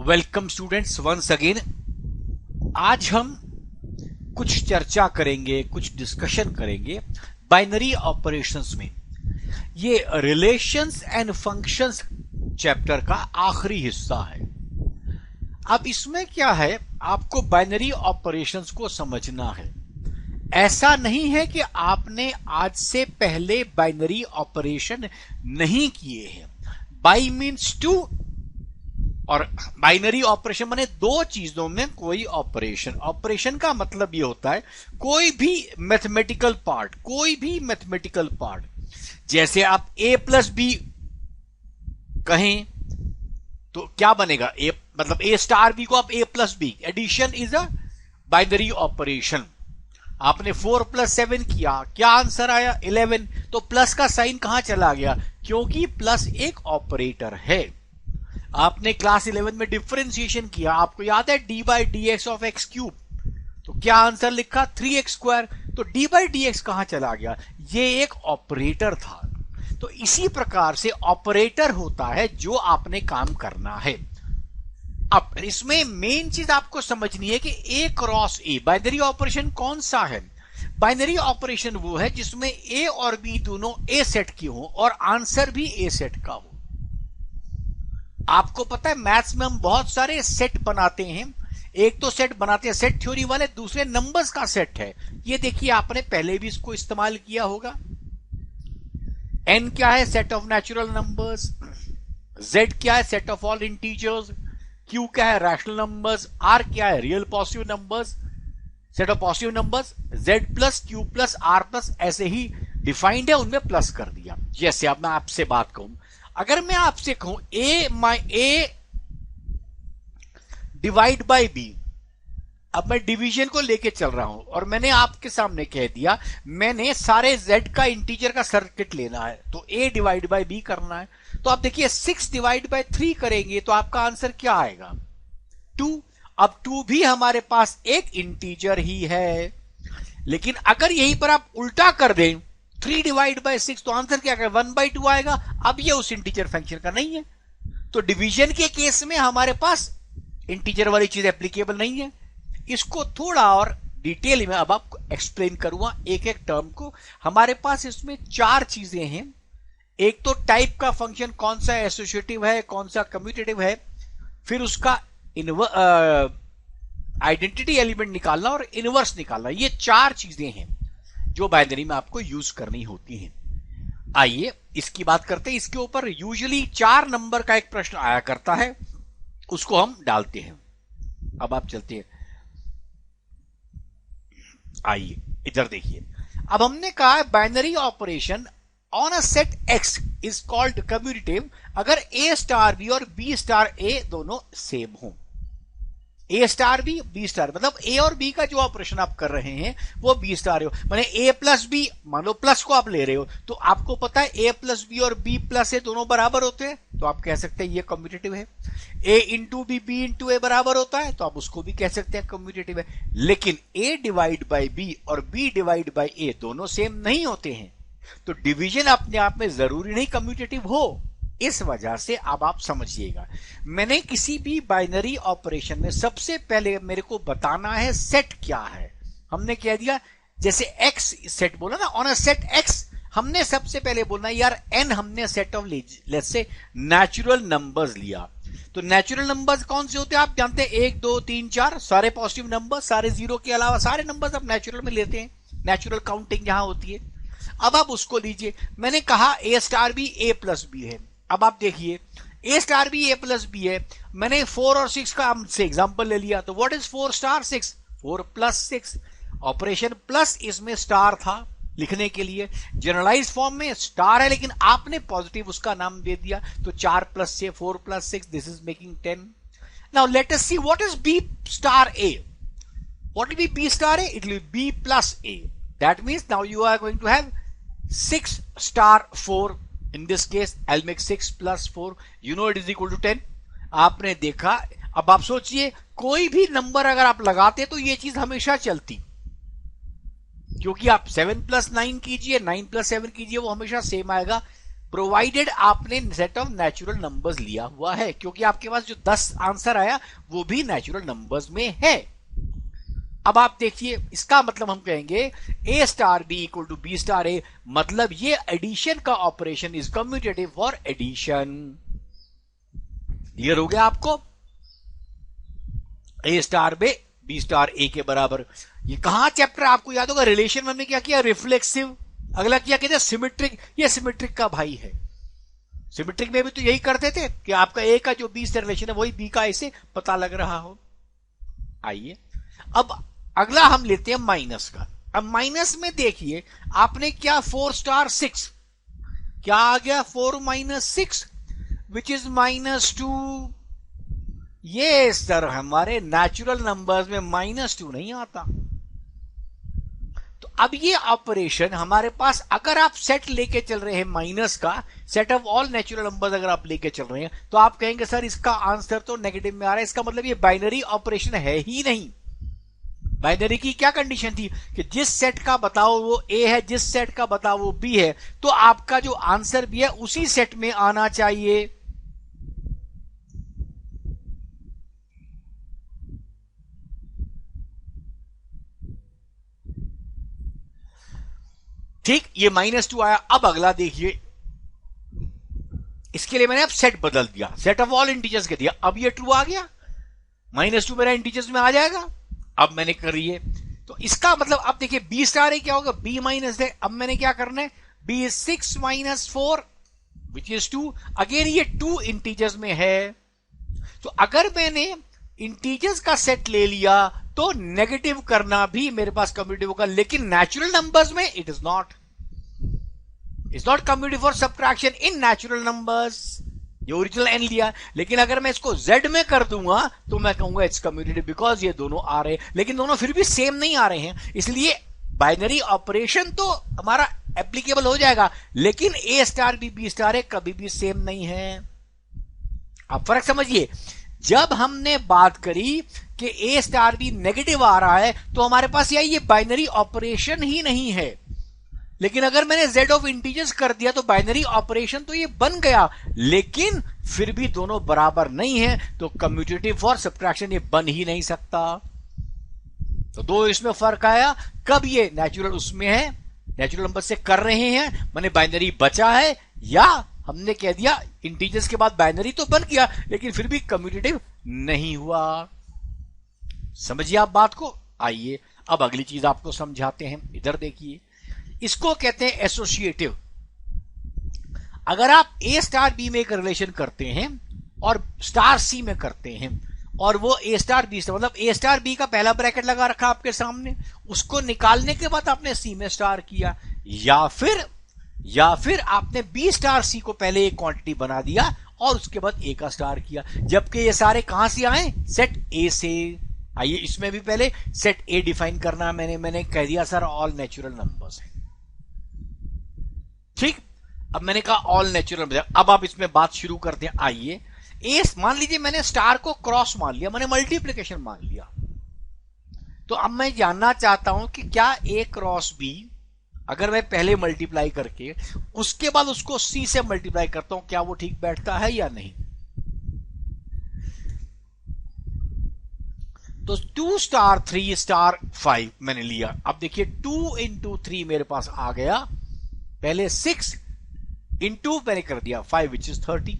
Welcome students once again. आज हम कुछ चर्चा करेंगे, कुछ डिस्कशन करेंगे बाइनरी ऑपरेशंस में। ये रिलेशंस एंड फंक्शंस चैप्टर का आखिरी हिस्सा है। अब इसमें क्या है, आपको बाइनरी ऑपरेशंस को समझना है। ऐसा नहीं है कि आपने आज से पहले बाइनरी ऑपरेशन नहीं किए हैं। बाई मीन्स टू, और बाइनरी ऑपरेशन माने दो चीजों में कोई ऑपरेशन। ऑपरेशन का मतलब यह होता है कोई भी मैथमेटिकल पार्ट, जैसे आप a प्लस बी कहें तो क्या बनेगा, a मतलब a स्टार b को आप a plus b, addition is a binary operation. आपने 4 प्लस 7 किया, क्या आंसर आया 11। तो प्लस का साइन कहां चला गया, क्योंकि प्लस एक ऑपरेटर है। आपने क्लास 11 में डिफरेंशिएशन किया, आपको याद है D by D x of x cube, तो क्या आंसर लिखा 3x स्क्वायर। तो डी बाई डी एक्स कहां चला गया, ये एक ऑपरेटर था। तो इसी प्रकार से ऑपरेटर होता है जो आपने काम करना है। अब इसमें मेन चीज आपको समझनी है कि ए क्रॉस ए बाइनरी ऑपरेशन कौन सा है। बाइनरी ऑपरेशन वो है जिसमें ए और बी दोनों ए सेट की हो और आंसर भी ए सेट का हो। आपको पता है मैथ्स में हम बहुत सारे सेट बनाते हैं। एक तो सेट बनाते हैं सेट थ्योरी वाले, दूसरे नंबर्स का सेट है। ये देखिए आपने पहले भी इसको इस्तेमाल किया होगा। n क्या है, set of natural numbers. z क्या है, set of all integers. q क्या है, रैशनल नंबर्स। r क्या है, real positive numbers, set of positive numbers. z plus q plus r plus ऐसे ही डिफाइंड है, उनमें प्लस कर दिया। जैसे अब मैं आपसे बात कहूं, अगर मैं आपसे कहूं a डिवाइड बाई b, अब मैं डिवीजन को लेके चल रहा हूं और मैंने आपके सामने कह दिया मैंने सारे z का इंटीजर का सर्किट लेना है, तो a डिवाइड बाई b करना है। तो आप देखिए 6 डिवाइड बाई 3 करेंगे तो आपका आंसर क्या आएगा 2। अब 2 भी हमारे पास एक इंटीजर ही है, लेकिन अगर यहीं पर आप उल्टा कर दें 3 डिवाइड बाई 6 तो आंसर क्या आएगा 1/2 आएगा। अब ये उस इंटीजर फंक्शन का नहीं है, तो डिवीजन के केस में हमारे पास इंटीजर वाली चीज एप्लीकेबल नहीं है। इसको थोड़ा और डिटेल में अब आपको एक्सप्लेन करूंगा एक एक टर्म को। हमारे पास इसमें 4 चीजें हैं। एक तो टाइप का फंक्शन कौन सा एसोसिएटिव है, कौन सा कम्यूटेटिव है, फिर उसका आइडेंटिटी एलिमेंट निकालना और इनवर्स निकालना। ये 4 चीजें हैं जो बाइनरी में आपको यूज करनी होती हैं। आइए इसकी बात करते हैं। इसके ऊपर यूजुअली 4 नंबर का एक प्रश्न आया करता है, उसको हम डालते हैं। अब आप चलते हैं, आइए इधर देखिए। अब हमने कहा binary operation on a set x is called commutative अगर a स्टार b और b स्टार a दोनों सेम हो। a star b b star मतलब a और b का जो ऑपरेशन आप कर रहे हैं वो b स्टार हो, माने a प्लस b, मान लो प्लस को आप ले रहे हो तो आपको पता है a प्लस b और b प्लस a दोनों बराबर होते हैं, तो आप कह सकते हैं ये कम्यूटेटिव है। a into b b into a बराबर होता है, तो आप उसको भी कह सकते हैं कम्यूटेटिव है। लेकिन a डिवाइड बाई b और b डिवाइड बाई a दोनों सेम नहीं होते हैं, तो डिवीजन अपने आप में जरूरी नहीं कम्यूटेटिव हो। इस वजह से अब आप समझिएगा, मैंने किसी भी बाइनरी ऑपरेशन में सबसे पहले मेरे को बताना है सेट क्या है। हमने कह दिया जैसे x सेट बोला ना, ऑन अ सेट x हमने सबसे पहले बोलना है यार n हमने set of let's say natural numbers लिया। तो नेचुरल नंबर्स कौन से होते हैं आप जानते हैं, 1 2 3 4 सारे पॉजिटिव नंबर, सारे जीरो के अलावा सारे नंबर्स आप नेचुरल में लेते हैं, नेचुरल काउंटिंग जहां होती है। अब आप उसको लीजिए, मैंने कहा a स्टार भी a प्लस बी है। अब आप देखिए a स्टार भी a प्लस बी है, मैंने 4 और 6 का हमसे एग्जांपल ले लिया, तो what is 4 star 6, 4 plus 6। Operation plus इसमें स्टार था लिखने के लिए, जनरलाइज फॉर्म में स्टार है लेकिन आपने पॉजिटिव उसका नाम दे दिया, तो 4 plus 6 4 plus 6 this is making 10। Now let us see what is b star a। What will be b star a, it will be b plus a। That means now you are going to have 6 star 4। In this case, I'll make 6 plus 4. You know it is equal to 10. आपने देखा। अब आप सोचिए कोई भी number अगर आप लगाते तो ये चीज हमेशा चलती, क्योंकि आप 7 प्लस 9 कीजिए, 9 प्लस 7 कीजिए, वो हमेशा सेम आएगा। प्रोवाइडेड आपने सेट ऑफ नेचुरल नंबर्स लिया हुआ है, क्योंकि आपके पास जो 10 आंसर आया वो भी नेचुरल नंबर्स में है। अब आप देखिए, इसका मतलब हम कहेंगे A star B equal to B star A, मतलब ये एडिशन का operation is commutative for addition. Clear हो गया आपको? A star B star A के बराबर। ये कहां चैप्टर आपको याद होगा? रिलेशन में हमने क्या किया? रिफ्लेक्सिव। अगला क्या कहते हैं? सिमेट्रिक। ये सिमेट्रिक का भाई है। सिमेट्रिक में भी तो यही करते थे कि आपका ए का जो बी से रिलेशन है वही बी का ऐसे पता लग रहा हो। आइए अब अगला हम लेते हैं माइनस का। अब माइनस में देखिए आपने क्या 4 स्टार 6, क्या आ गया? 4 माइनस 6 विच इज -2। ये सर हमारे नेचुरल नंबर्स में -2 नहीं आता। तो अब ये ऑपरेशन हमारे पास, अगर आप सेट लेके चल रहे हैं माइनस का, set of all natural numbers अगर आप लेके चल रहे हैं, तो आप कहेंगे सर इसका आंसर तो नेगेटिव में आ रहा है, इसका मतलब ये बाइनरी ऑपरेशन है ही नहीं। बाइनरी की क्या कंडीशन थी कि जिस सेट का बताओ वो ए है, जिस सेट का बताओ वो बी है, तो आपका जो आंसर भी है उसी सेट में आना चाहिए। ठीक, ये -2 आया। अब अगला देखिए, इसके लिए मैंने अब सेट बदल दिया, सेट ऑफ ऑल इंटीजर्स के दिया। अब ये ट्रू आ गया, -2 मेरा इंटीजर्स में आ जाएगा। अब मैंने करी है, तो इसका मतलब अब देखिए बी स्टार है क्या होगा? बी माइनस है। अब मैंने क्या करना है? B is 6 - 4 which is 2। Again ये 2 इंटीजर्स में है, तो अगर मैंने इंटीजर्स का सेट ले लिया तो नेगेटिव करना भी मेरे पास कम्यूटेटिव होगा, लेकिन नेचुरल नंबर्स में it is not commutative for subtraction in natural numbers. ये ओरिजिनल एन लिया, लेकिन अगर मैं इसको जेड में कर दूंगा तो मैं कहूंगा इट्स कम्यूटेटिव, बिकॉज ये दोनों आ रहे हैं, लेकिन दोनों फिर भी सेम नहीं आ रहे हैं, इसलिए बाइनरी ऑपरेशन तो हमारा एप्लीकेबल हो जाएगा, लेकिन ए स्टार बी स्टार है कभी भी सेम नहीं है। आप फर्क समझिए, जब हमने बात करी कि ए स्टार बी नेगेटिव आ रहा है तो हमारे पास ये बाइनरी ऑपरेशन ही नहीं है, लेकिन अगर मैंने z ऑफ इंटीजर्स कर दिया तो बाइनरी ऑपरेशन तो ये बन गया, लेकिन फिर भी दोनों बराबर नहीं है, तो कम्यूटेटिव फॉर सब्ट्रैक्शन ये बन ही नहीं सकता। तो दो इसमें फर्क आया, कब ये नेचुरल उसमें है, नेचुरल नंबर से कर रहे हैं, मैंने बाइनरी बचा है, या हमने कह दिया इंटीजर्स के बाद बाइनरी तो बन गया लेकिन फिर भी कम्यूटेटिव नहीं हुआ। समझिए आप बात को। आइए अब अगली चीज आपको समझाते हैं, इधर देखिए, इसको कहते हैं एसोसिएटिव। अगर आप ए स्टार बी में एक रिलेशन करते हैं और स्टार सी में करते हैं, और वो ए स्टार बी स्टार, मतलब ए स्टार बी का पहला ब्रैकेट लगा रखा आपके सामने, उसको निकालने के बाद आपने सी में स्टार किया, या फिर आपने बी स्टार सी को पहले एक क्वांटिटी बना दिया और उसके बाद ए का स्टार किया, जबकि ये सारे कहां से आए? सेट ए से। आइए इसमें भी पहले सेट ए डिफाइन करना, मैंने कह दिया सर ऑल नेचुरल नंबर्स है। ठीक, अब मैंने कहा ऑल नेचुरल नंबर्स, अब आप इसमें बात शुरू करते हैं। आइए ए, मान लीजिए मैंने स्टार को क्रॉस मान लिया, मैंने मल्टीप्लिकेशन मान लिया, तो अब मैं जानना चाहता हूं कि क्या ए क्रॉस बी, अगर मैं पहले मल्टीप्लाई करके उसके बाद उसको सी से मल्टीप्लाई करता हूं, क्या वो ठीक बैठता है या नहीं? तो 2 स्टार 3 स्टार 5 मैंने लिया। अब देखिए 2 into 3 मेरे पास आ गया, पहले 6 into मैंने कर दिया 5 विच इज 30।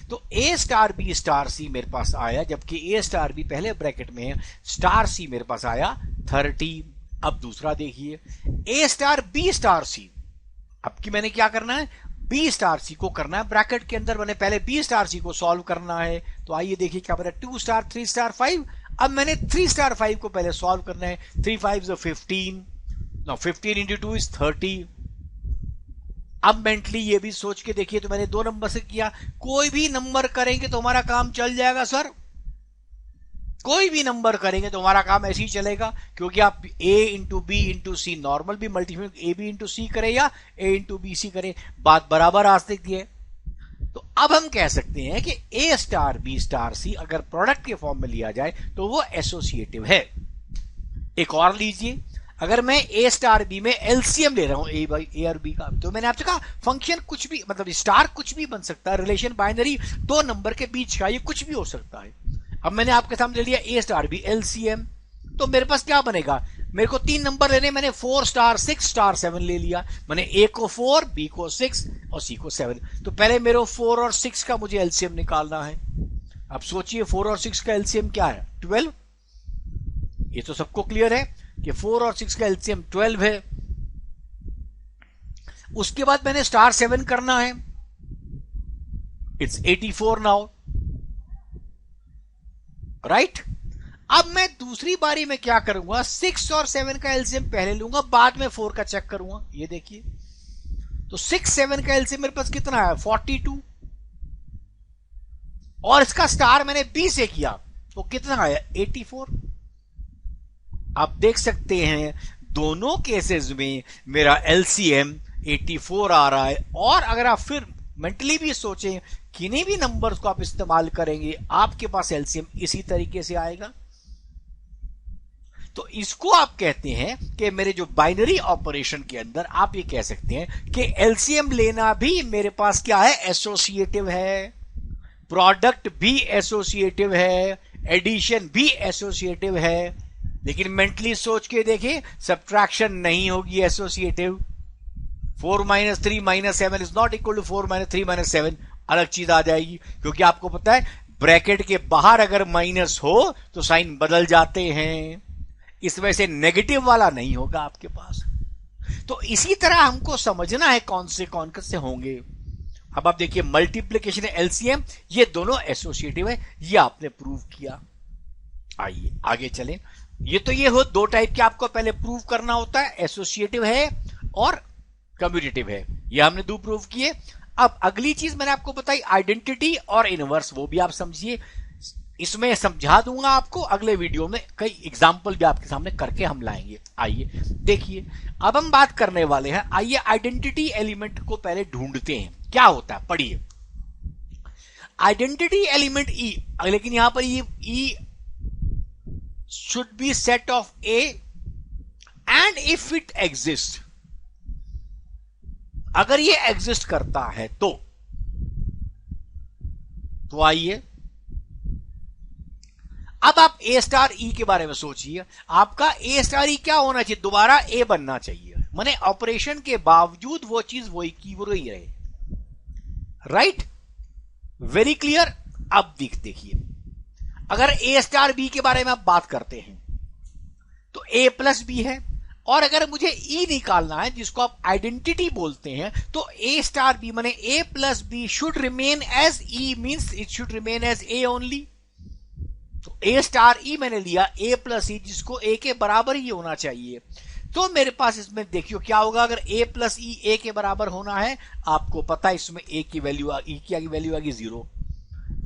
तो A star B star c मेरे पास आया, जबकि ए स्टार बी पहले ब्रैकेट में है, स्टार सी मेरे पास आया 30। अब दूसरा देखिए ए स्टार बी स्टार सी, अब की मैंने क्या करना है? बी स्टार सी को करना है ब्रैकेट के अंदर, मैंने पहले बी स्टार सी को सॉल्व करना है। तो आइए देखिए क्या बना, 2 स्टार 3 स्टार 5। अब मैंने 3 स्टार 5 को पहले सॉल्व करना है, 3 5 15, नाउ 15 into 2 is 30। अब मेंटली ये भी सोच के देखिए, तो मैंने 2 नंबर से किया, कोई भी नंबर करेंगे तो हमारा काम चल जाएगा सर, कोई भी नंबर करेंगे तो हमारा काम ऐसे ही चलेगा, क्योंकि आप a into b into c normal भी multiplication a b into c करे या a इंटू बी सी करे, बात बराबर आ सकती है। तो अब हम कह सकते हैं कि ए स्टार बी स्टार सी अगर प्रोडक्ट के फॉर्म में लिया जाए तो वो एसोसिएटिव है। एक और लीजिए, अगर मैं ए स्टार बी में एलसीएम ले रहा हूं ए और बी का, तो मैंने आपसे कहा फंक्शन कुछ भी, मतलब स्टार कुछ भी बन सकता है, रिलेशन बाइनरी दो नंबर के बीच का, ये कुछ भी हो सकता है। अब मैंने आपके सामने ले लिया ए स्टार बी एलसीएम, तो मेरे पास क्या बनेगा, मेरे को 3 नंबर लेने, मैंने 4 स्टार 6 स्टार 7 ले लिया, मैंने ए को 4, बी को 6 और सी को 7। तो पहले मेरे 4 और 6 का मुझे एलसीएम निकालना है। अब सोचिए 4 और 6 का एलसीएम क्या है, 12। ये तो सबको क्लियर है कि 4 और 6 का एलसीएम 12 है। उसके बाद मैंने स्टार 7 करना है, इट्स 84 नाउ, राइट। अब मैं दूसरी बारी में क्या करूंगा, 6 और 7 का एलसीएम पहले लूंगा, बाद में 4 का चेक करूंगा। ये देखिए, तो 6 7 का एलसीएम मेरे पास कितना है, 42, और इसका स्टार मैंने बी से किया तो कितना आया, 84। आप देख सकते हैं दोनों केसेस में मेरा एलसीएम 84 आ रहा है। और अगर आप फिर मेंटली भी सोचें, किन्हीं भी नंबर्स को आप इस्तेमाल करेंगे, आपके पास एलसीएम इसी तरीके से आएगा। तो इसको आप कहते हैं कि मेरे जो बाइनरी ऑपरेशन के अंदर आप ये कह सकते हैं कि एलसीएम लेना भी मेरे पास क्या है, एसोसिएटिव है, प्रोडक्ट भी एसोसिएटिव है, एडिशन भी एसोसिएटिव है। लेकिन मेंटली सोच के देखें, सब्ट्रैक्शन नहीं होगी associative. 4 - 3 - 7 is not equal to 4 - 3 - 7, अलग चीज आ जाएगी, क्योंकि आपको पता है ब्रैकेट के बाहर अगर माइनस हो तो साइन बदल जाते हैं, इस वजह से नेगेटिव वाला नहीं होगा आपके पास। तो इसी तरह हमको समझना है कौन से होंगे। अब आप देखिए मल्टीप्लिकेशन एलसीएम, ये दोनों एसोसिएटिव है, ये आपने प्रूव किया। आइए आगे चलें। ये हो दो टाइप के, आपको पहले प्रूव करना होता है, एसोसिएटिव है और कम्यूटेटिव है, ये हमने दो प्रूव किए। अब अगली चीज मैंने आपको बताई आइडेंटिटी और इनवर्स, वो भी आप समझिए, इसमें समझा दूंगा आपको अगले वीडियो में, कई एग्जाम्पल भी आपके सामने करके हम लाएंगे। आइए देखिए, अब हम बात करने वाले हैं, आइए आइडेंटिटी एलिमेंट को पहले ढूंढते हैं, क्या होता है, पढ़िए। आइडेंटिटी एलिमेंट ई, लेकिन यहां पर ई should be set of A and if it exists, अगर ये एग्जिस्ट करता है तो आइए अब आप ए स्टार ई के बारे में सोचिए। आपका ए स्टार ई क्या होना चाहिए, दोबारा ए बनना चाहिए, माने ऑपरेशन के बावजूद वो चीज वही की वही रहे, राइट, वेरी क्लियर। अब देखिए, अगर ए स्टार बी के बारे में आप बात करते हैं तो ए प्लस बी है, और अगर मुझे ई निकालना है जिसको आप आइडेंटिटी बोलते हैं, तो ए स्टार बी माने A plus B should remain as E, means it should remain as A only. तो ए स्टार ई मैंने लिया, ए प्लस ई जिसको ए के बराबर ही होना चाहिए। तो मेरे पास इसमें देखियो क्या होगा, अगर ए प्लस ई ए के बराबर होना है, आपको पता है इसमें ए की वैल्यू, ई की वैल्यू आएगी 0।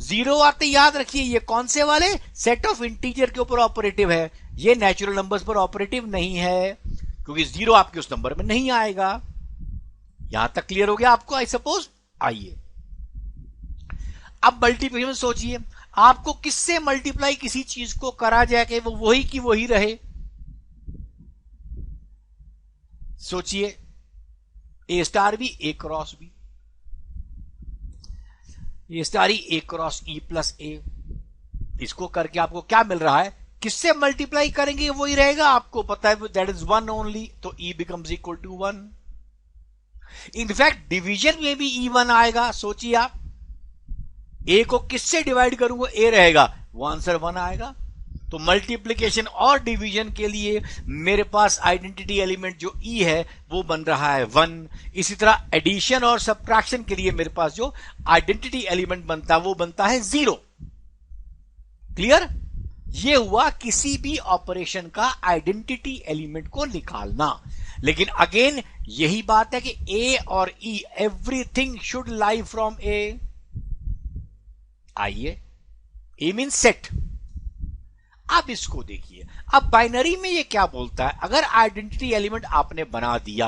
0 आते याद रखिए ये कौन से वाले, सेट ऑफ इंटीजर के ऊपर ऑपरेटिव है, ये नेचुरल नंबर्स पर ऑपरेटिव नहीं है, क्योंकि 0 आपके उस नंबर में नहीं आएगा। यहां तक क्लियर हो गया आपको, आई सपोज। आइए अब मल्टीप्लिकेशन सोचिए, आपको किससे मल्टीप्लाई किसी चीज को करा जाए कि वो वही की वही रहे। सोचिए, ए स्टार भी ए क्रॉस बी, ये स्टार ए क्रॉस ई प्लस ए, इसको करके आपको क्या मिल रहा है, किससे मल्टीप्लाई करेंगे वही रहेगा, आपको पता है दैट इज 1 ओनली, तो e becomes equal to 1। In fact division में भी ई 1 आएगा। सोचिए आप, ए को किससे डिवाइड करूंगा, ए रहेगा, वो आंसर 1 आएगा। तो मल्टीप्लिकेशन और डिवीजन के लिए मेरे पास आइडेंटिटी एलिमेंट जो ई है वो बन रहा है 1। इसी तरह एडिशन और सब्ट्रैक्शन के लिए मेरे पास जो आइडेंटिटी एलिमेंट बनता है वो बनता है 0। क्लियर, ये हुआ किसी भी ऑपरेशन का आइडेंटिटी एलिमेंट को निकालना। लेकिन अगेन यही बात है कि ए और ई, एवरीथिंग शुड लाई फ्रॉम ए। आइए, ए मीन सेट। अब इसको देखिए, अब बाइनरी में ये क्या बोलता है, अगर आइडेंटिटी एलिमेंट आपने बना दिया,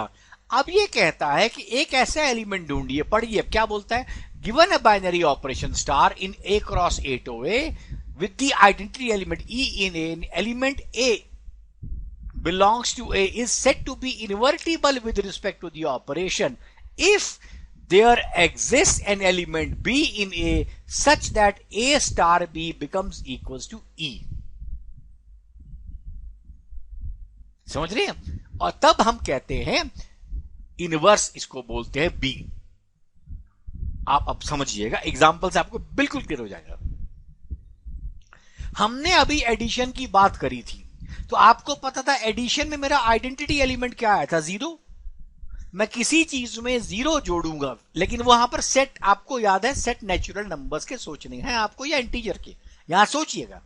अब ये कहता है कि एक ऐसा एलिमेंट ढूंढिए। पढ़िए अब क्या बोलता है, given a binary operation star in a cross a to a with the identity element E in an element A belongs to A is said to be invertible with respect to the operation if there exists an element B in A such that A star B becomes equals to E. समझ रहे हैं? और तब हम कहते हैं inverse, इसको बोलते हैं B. आप अब समझिएगा, एग्जाम्पल से आपको बिल्कुल क्लियर हो जाएगा. हमने अभी एडिशन की बात करी थी, तो आपको पता था एडिशन में मेरा आइडेंटिटी एलिमेंट क्या आया था? 0. मैं किसी चीज में 0 जोड़ूंगा, लेकिन वहां पर सेट, आपको याद है सेट नेचुरल नंबर्स के सोचने हैं आपको या इंटीजर के. यहां सोचिएगा,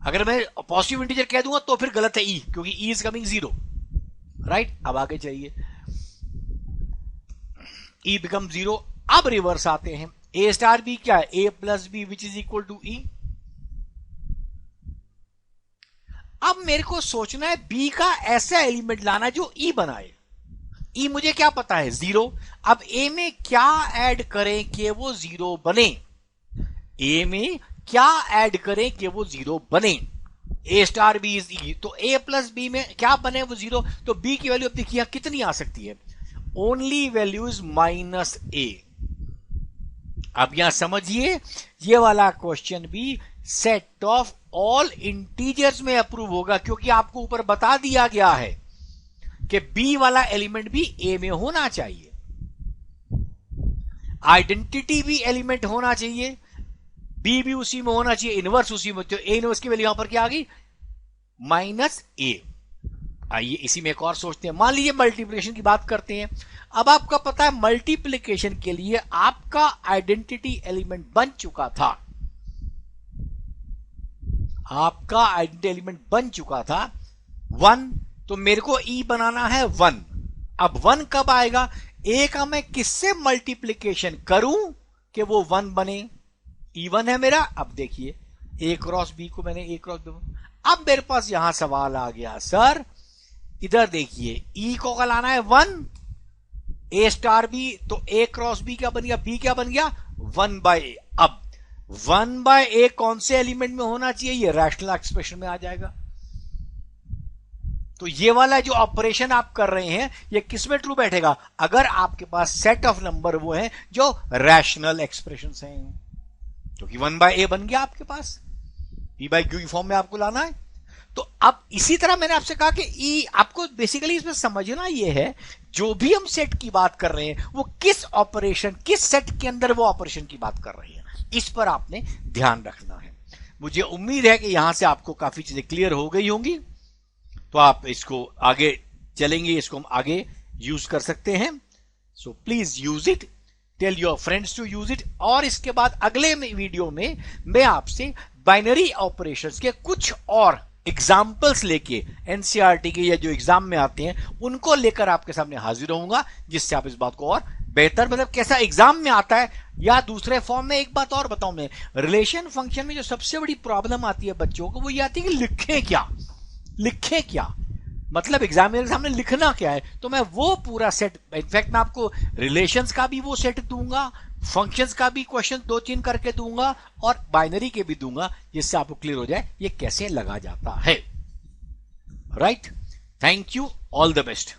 अगर मैं पॉजिटिव इंटीजर कह दूंगा तो फिर गलत है ई, क्योंकि ई इज कमिंग 0. राइट, अब आगे चाहिए ई बिकम 0. अब रिवर्स आते हैं, ए स्टार बी क्या है? A plus B which is equal to E. अब मेरे को सोचना है बी का ऐसा एलिमेंट लाना जो ई बनाए. ई मुझे क्या पता है? 0. अब ए में क्या ऐड करें कि वो 0 बने? ए में क्या ऐड करें कि वो 0 बने? ए स्टार बी इज ई, तो ए प्लस बी में क्या बने? वो 0. तो बी की वैल्यू अब देखिए कितनी आ सकती है? Only value is -a. अब यहां समझिए, ये वाला क्वेश्चन भी सेट ऑफ ऑल इंटीजर्स में अप्रूव होगा, क्योंकि आपको ऊपर बता दिया गया है कि बी वाला एलिमेंट भी ए में होना चाहिए, आइडेंटिटी भी एलिमेंट होना चाहिए, बी भी उसी में होना चाहिए, इनवर्स उसी में. तो ए इनवर्स की वैल्यू यहां पर क्या आ गई? -a. आइए इसी में एक और सोचते हैं. मान लीजिए मल्टीप्लिकेशन की बात करते हैं. अब आपका पता है मल्टीप्लिकेशन के लिए आपका आइडेंटिटी एलिमेंट बन चुका था, आपका आइडेंटिटी एलिमेंट बन चुका था 1. तो मेरे को ई बनाना है 1. अब 1 कब आएगा? ए का मैं किससे मल्टीप्लिकेशन करूं कि वो 1 बने? ई 1 है मेरा. अब देखिए ए क्रॉस बी को मैंने ए क्रॉस बी. अब मेरे पास यहां सवाल आ गया, सर इधर देखिए ई को का लाना है 1, ए स्टार बी, तो ए क्रॉस बी क्या बन गया? बी क्या बन गया? 1/a. अब 1/a कौन से एलिमेंट में होना चाहिए? ये रैशनल एक्सप्रेशन में आ जाएगा. तो ये वाला जो ऑपरेशन आप कर रहे हैं ये किस में ट्रू बैठेगा? अगर आपके पास सेट ऑफ नंबर वो है जो रैशनल एक्सप्रेशन हैं, क्योंकि 1/a बन गया आपके पास, p/q की फॉर्म में आपको लाना है. तो अब इसी तरह मैंने आपसे कहा कि ई, आपको बेसिकली इसमें समझना ये है, जो भी हम सेट की बात कर रहे हैं वो किस ऑपरेशन, किस सेट के अंदर वो ऑपरेशन की बात कर रहे हैं, इस पर आपने ध्यान रखना है. मुझे उम्मीद है कि यहां से आपको काफी चीजें क्लियर हो गई होंगी. तो आप इसको आगे चलेंगे, इसको हम आगे यूज कर सकते हैं. So please use it, tell your friends to use it. और इसके बाद अगले वीडियो में मैं आपसे बाइनरी ऑपरेशंस के कुछ और एग्जाम्पल्स लेके, एनसीईआरटी के या जो एग्जाम में आते हैं उनको लेकर आपके सामने हाजिर होऊंगा, जिससे आप इस बात को और बेहतर, मतलब कैसा एग्जाम में आता है या दूसरे फॉर्म में. एक बात और बताऊं मैं, रिलेशन फंक्शन में जो सबसे बड़ी प्रॉब्लम आती है बच्चों को वो ये आती है कि लिखें क्या, लिखें क्या, मतलब एग्जामिनर के सामने लिखना क्या है. तो मैं वो पूरा सेट, इनफैक्ट मैं आपको रिलेशंस का भी वो सेट दूंगा, फंक्शंस का भी क्वेश्चन 2-3 करके दूंगा और बाइनरी के भी दूंगा, जिससे आपको क्लियर हो जाए ये कैसे लगा जाता है. Right, thank you, all the best.